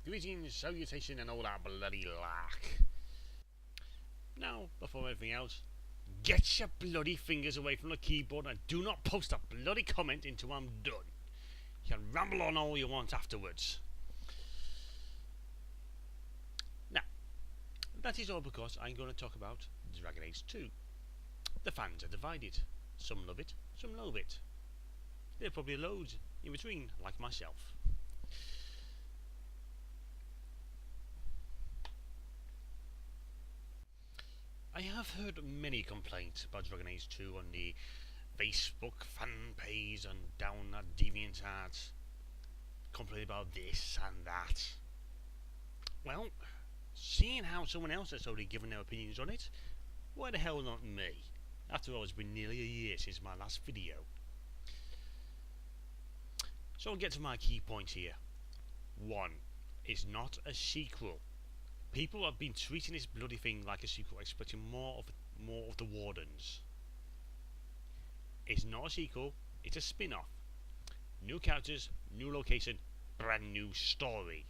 Greetings, salutation and all that bloody lark. Now, before anything else, get your bloody fingers away from the keyboard and do not post a bloody comment until I'm done. You can ramble on all you want afterwards. Now, that is all because I'm going to talk about Dragon Age 2. The fans are divided. Some love it, some loathe it. There are probably loads in between, like myself. I have heard many complaints about Dragon Age 2 on the Facebook fan page and down at DeviantArt, complaining about this and that. Well, seeing how someone else has already given their opinions on it, why the hell not me? After all, it's been nearly a year since my last video. So I'll get to my key points here. 1. It's not a sequel. People have been treating this bloody thing like a sequel, expecting more of the Wardens. It's not a sequel, it's a spin-off. New characters, new location, brand new story.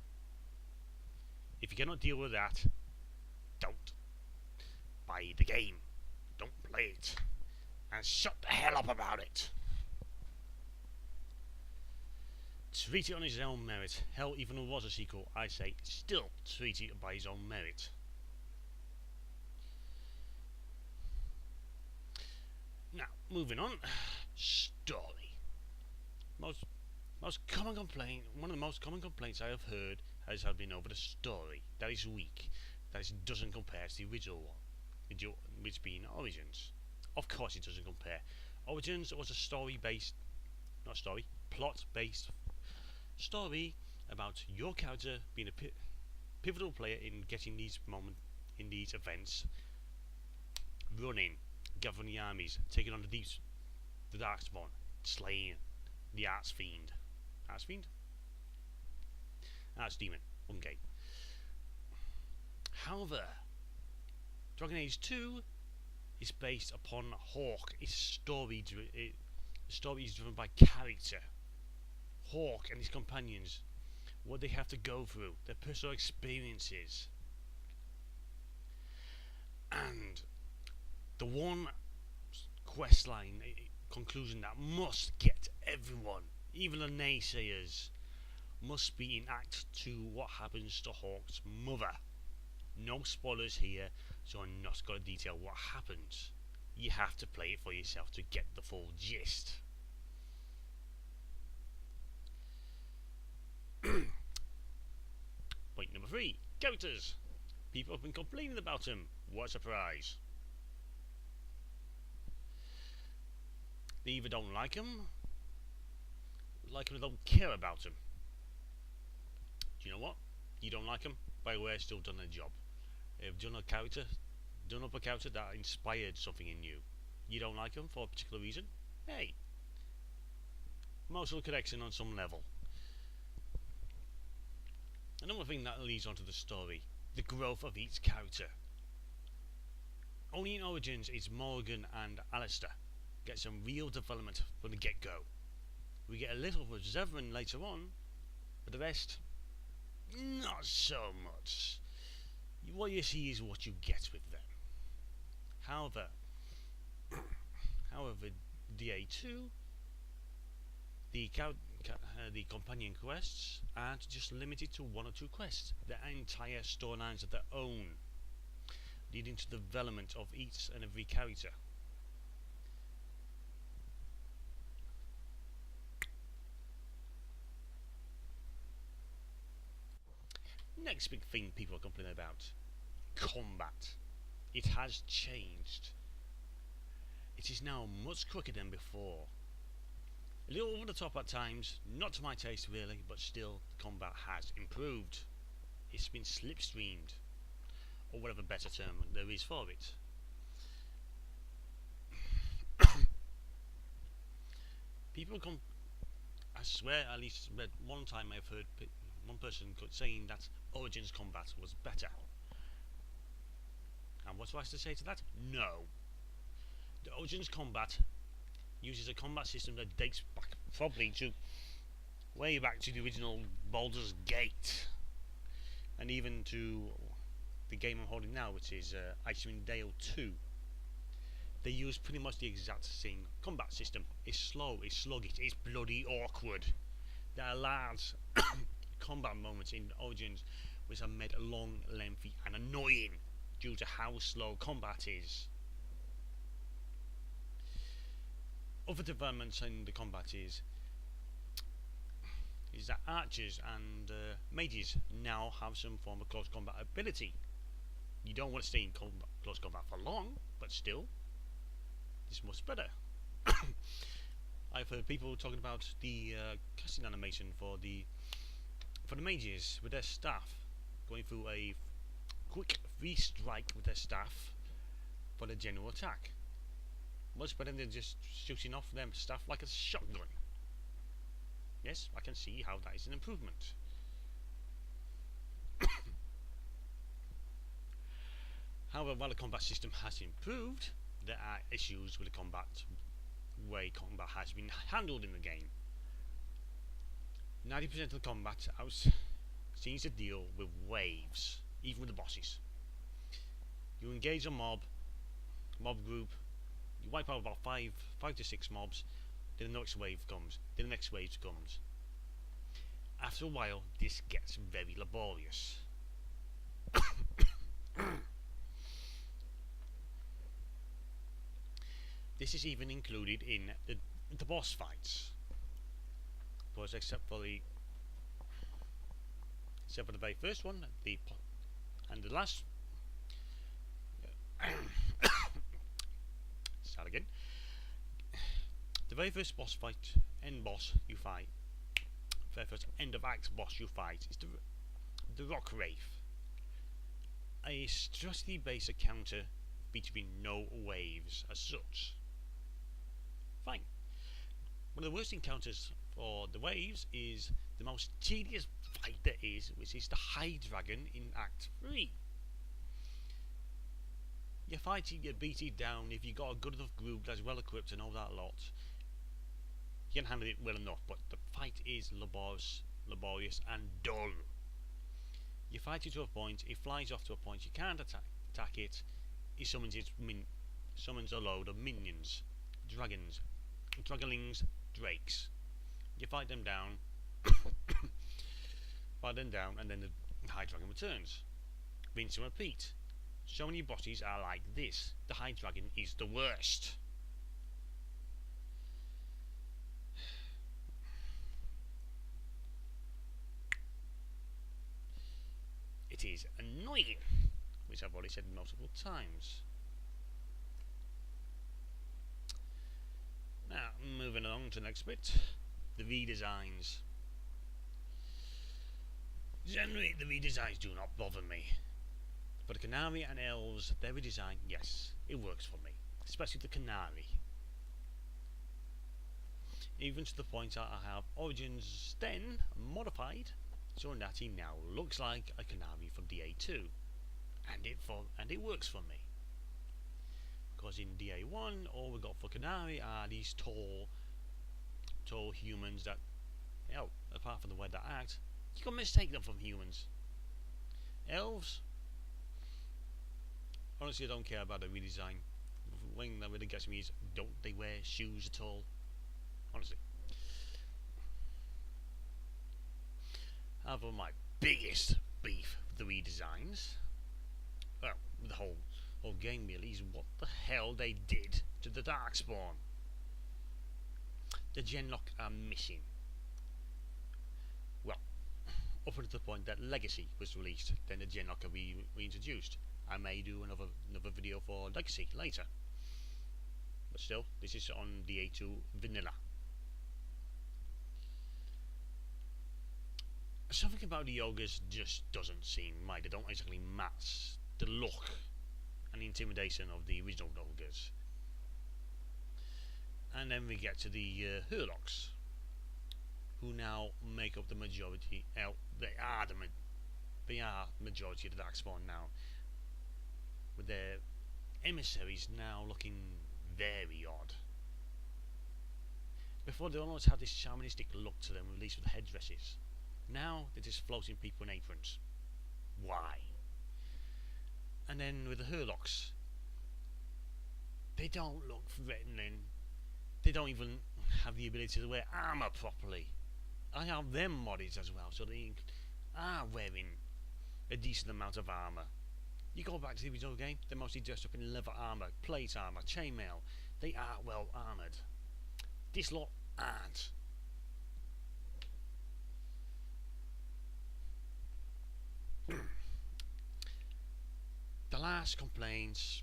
If you cannot deal with that, don't buy the game. Don't play it. And shut the hell up about it. Treat it on his own merit. Hell, even if it was a sequel, I say still treat it by his own merit. Now, moving on. Story. Most common complaint. One of the most common complaints I have heard has been over the story. That is weak. That it doesn't compare to the original one, which being Origins. Of course, it doesn't compare. Origins was a plot-based story about your character being a pivotal player in getting these events, running, governing the armies, taking on the Darkspawn, slaying the Archfiend. Archdemon. Okay. However, Dragon Age 2 is based upon Hawk. Its story is driven by character. Hawk and his companions, what they have to go through, their personal experiences. And the one questline conclusion that must get everyone, even the naysayers, must be in Act 2 what happens to Hawk's mother. No spoilers here, so I'm not going to detail what happens. You have to play it for yourself to get the full gist. Point number 3. Characters. People have been complaining about them. What a surprise. They either don't like them or don't care about them. Do you know what? You don't like them, by the way, still done their job. They've done up a character that inspired something in you. You don't like them for a particular reason? Hey, emotional connection on some level. Another thing that leads on to the story, the growth of each character. Only in Origins is Morgan and Alistair get some real development from the get-go. We get a little with Zevran later on, but the rest, not so much. What you see is what you get with them. However, DA2, the companion quests aren't just limited to 1 or 2 quests. They're entire storylines of their own, leading to the development of each and every character. Next big thing people are complaining about, combat. It has changed. It is now much quicker than before. A little over the top at times, not to my taste really, but still combat has improved. It's been slipstreamed, or whatever better term there is for it. I swear, at least read one time I've heard one person saying that Origins combat was better. And what's I to say to that? No. The Origins combat uses a combat system that dates back probably to way back to the original Baldur's Gate. and even to the game I'm holding now, which is Icewind Dale 2. They use pretty much the exact same combat system. It's slow, it's sluggish, it's bloody awkward. There are large combat moments in Origins which are made long, lengthy and annoying due to how slow combat is. Other developments in the combat is that archers and mages now have some form of close combat ability. You don't want to stay in close combat for long, but still, it's much better. I've heard people talking about the casting animation for the mages with their staff, going through a quick free strike with their staff for the general attack. Much better than just shooting off them staff like a shotgun. Yes, I can see how that is an improvement. However, while the combat system has improved, there are issues with the way combat has been handled in the game. 90% of the combat seems to deal with waves, even with the bosses. You engage a mob group, you wipe out about 5 to 6 mobs, then the next wave comes, then the next wave comes. After a while, this gets very laborious. This is even included in the boss fights. Because except for the very first one, and the last. Start again. The very first boss fight, end boss you fight, very first end of act boss you fight is the Rock Wraith, a strategy based encounter featuring no waves as such. Fine. One of the worst encounters for the waves is the most tedious fight there is, which is the High Dragon in Act 3. You fight it, you beat it down. If you got a good enough group that's well equipped and all that lot, you can handle it well enough, but the fight is laborious and dull. You fight it to a point, it flies off to a point, you can't attack it, it summons a load of minions, dragons, dragonlings, drakes. You fight them down, and then the High Dragon returns. Rinse and repeat. So many bosses are like this. The High Dragon is the worst. It is annoying, which I've already said multiple times. Now, moving along to the next bit, the redesigns. Generally, the redesigns do not bother me. For the Canary and Elves, their redesign, yes, it works for me. Especially the Canary. Even to the point that I have Origins Sten modified, so that he now looks like a Canary from DA2. And it works for me. Because in DA1, all we got for Canary are these tall humans that, apart from the way they act, you can mistake them from humans. Elves, honestly, I don't care about the redesign. The thing that really gets me is, don't they wear shoes at all? Honestly. However, my biggest beef with the redesigns, well, the whole game really, is what the hell they did to the Darkspawn. The Genlock are missing. Well, up until the point that Legacy was released, then the Genlock are reintroduced. I may do another video for Legacy later. But still, this is on DA2 Vanilla. Something about the ogres just doesn't seem right. They don't exactly match the look and the intimidation of the original ogres. And then we get to the Hurlocks, who now make up the majority. They are the majority of the Darkspawn now, with their emissaries now looking very odd. Before, they almost had this shamanistic look to them, released with headdresses. Now they're just floating people in aprons. Why? And then with the Hurlocks, they don't look threatening. They don't even have the ability to wear armour properly. I have them modded as well, so they are wearing a decent amount of armour. You go back to the original game, they're mostly dressed up in leather armour, plate armour, chainmail. They are well armoured. This lot aren't. The last complaints,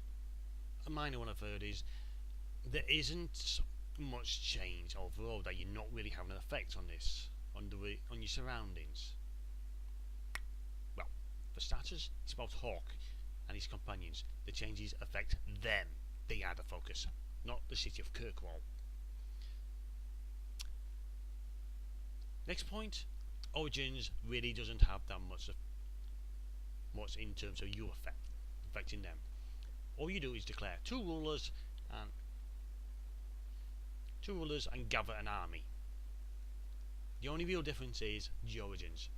a minor one I've heard, is there isn't much change overall, that you're not really having an effect on this, on your surroundings. Well, for starters, it's about Hawk and his companions. The changes affect them. They are the focus, not the city of Kirkwall. Next point, Origins really doesn't have that much in terms of you affecting them. All you do is declare two rulers and gather an army. The only real difference is the origins.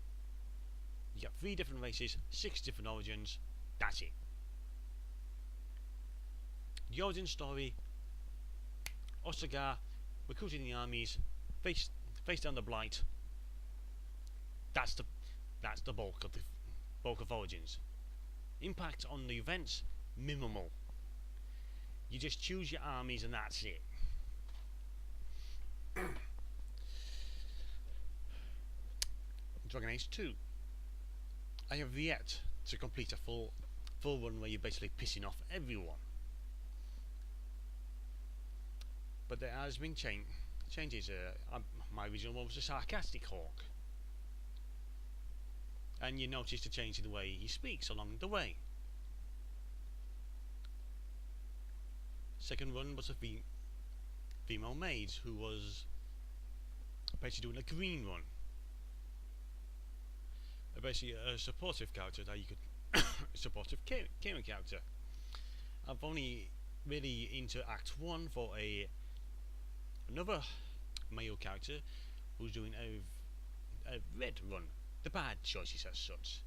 You got 3 different races, 6 different origins. That's it. The origin story: Ostagar recruiting the armies, face down the blight. That's the bulk of Origins. Impact on the events: minimal. You just choose your armies and that's it. Dragon Age 2. I have yet to complete a full run where you're basically pissing off everyone. But there has been changes. My original one was a sarcastic Hawk, and you notice the change in the way he speaks along the way. Second run was a female maid who was basically doing a green run. Basically a supportive character that you could supportive caring character. I've only really into Act 1 for another male character who's doing a red run, the bad choices as such,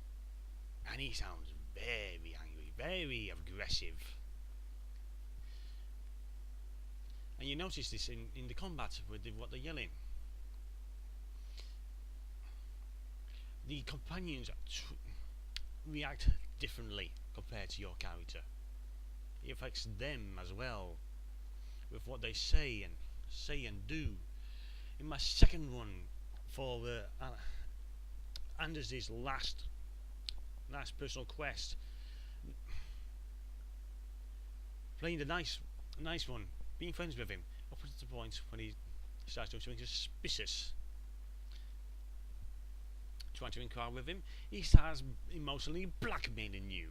and he sounds very angry, very aggressive. And you notice this in the combat with what they're yelling. The companions react differently compared to your character. It affects them as well, with what they say and do. In my second one for Anders' last personal quest, playing the nice one, being friends with him, up to the point when he starts doing something suspicious, trying to inquire with him, he starts emotionally blackmailing you.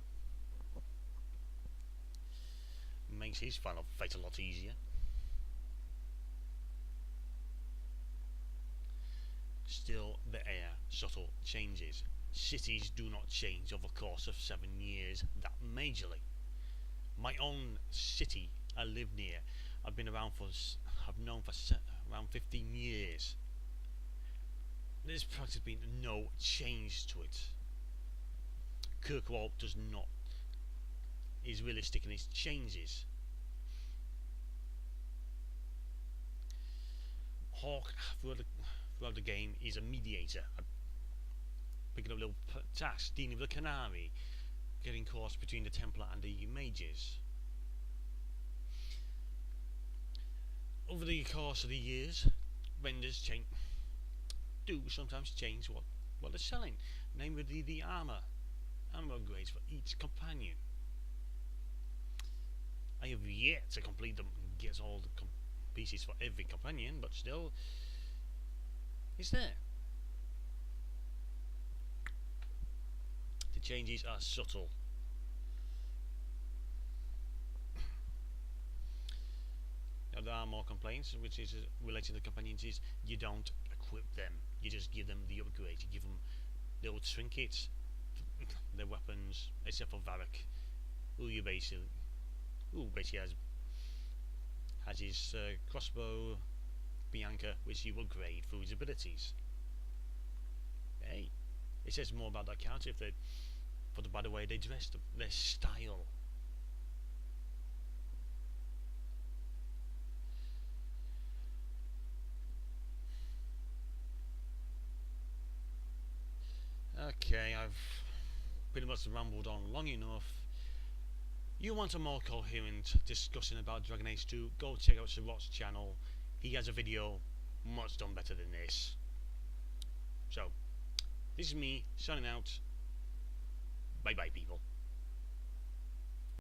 Makes his final fate a lot easier. Still, there are subtle changes. Cities do not change over the course of 7 years that majorly. My own city I live near, I've known for around 15 years. There's practically been no change to it. Kirkwall is realistic in its changes. Hawk throughout the game is a mediator, picking up little tasks, dealing with the Canary, getting caught between the Templar and the mages. Over the course of the years, vendors do sometimes change what they're selling, namely the armour upgrades for each companion. I have yet to complete them and get all the pieces for every companion, but still, it's there. The changes are subtle. Now, there are more complaints, which is related to the companions, is you don't equip them, you just give them the upgrade, you give them little trinkets, their weapons, except for Varric, who basically has his crossbow, Bianca, which you upgrade through his abilities. Hey, it says more about that character if but by the way they dress, their style. Okay, I've pretty much rambled on long enough. You want a more coherent discussion about Dragon Age 2, go check out Sirot's channel. He has a video much done better than this. So, this is me signing out. Bye bye, people.